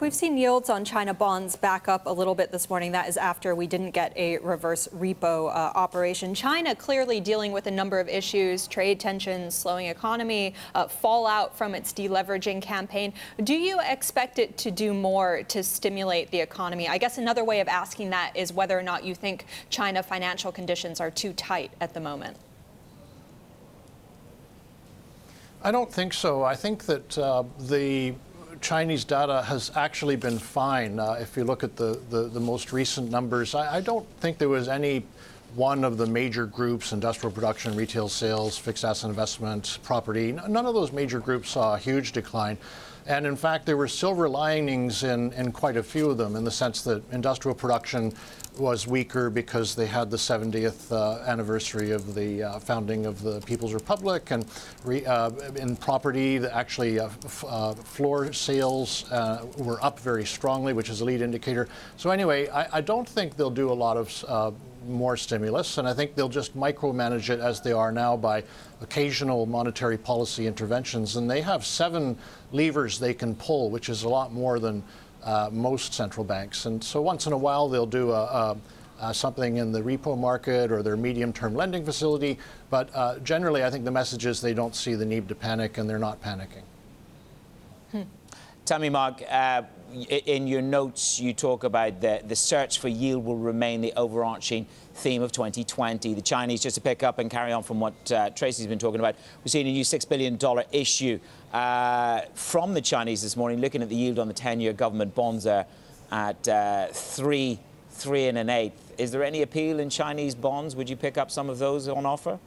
We've seen yields on China bonds back up a little bit this morning. That is after we didn't get a reverse repo operation. China clearly dealing with a number of issues, trade tensions, slowing economy, fallout from its deleveraging campaign. Do you expect it to do more to stimulate the economy? I guess another way of asking that is whether or not you think China financial conditions are too tight at the moment. I don't think so. I think that the Chinese data has actually been fine. If you look at the most recent numbers, I don't think there was any one of the major groups, industrial production, retail sales, fixed asset investment, property, none of those major groups saw a huge decline. And in fact, there were silver linings in quite a few of them, in the sense that industrial production was weaker because they had the 70th anniversary of the founding of the People's Republic, and in property, actually floor sales were up very strongly, which is a lead indicator. So anyway, I don't think they'll do a lot of more stimulus, and I think they'll just micromanage it as they are now by occasional monetary policy interventions. And they have 7 levers they can pull, which is a lot more than most central banks. And so once in a while they'll do something in the repo market or their medium-term lending facility. But generally, I think the message is they don't see the need to panic, and they're not panicking. Tell me, Mark, in your notes, you talk about the search for yield will remain the overarching theme of 2020. The Chinese, just to pick up and carry on from what Tracy's been talking about, we're seeing a new $6 billion issue from the Chinese this morning, looking at the yield on the 10-year government bonds there at 3 1/8. Is there any appeal in Chinese bonds? Would you pick up some of those on offer?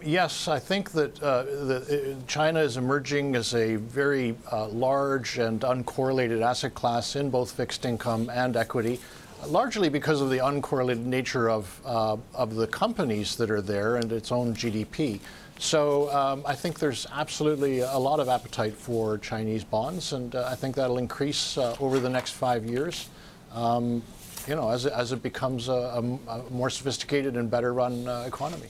Yes, I think that China is emerging as a very large and uncorrelated asset class in both fixed income and equity, largely because of the uncorrelated nature of the companies that are there and its own GDP. So I think there's absolutely a lot of appetite for Chinese bonds, and I think that'll increase over the next 5 years. You know, as it becomes a more sophisticated and better run economy.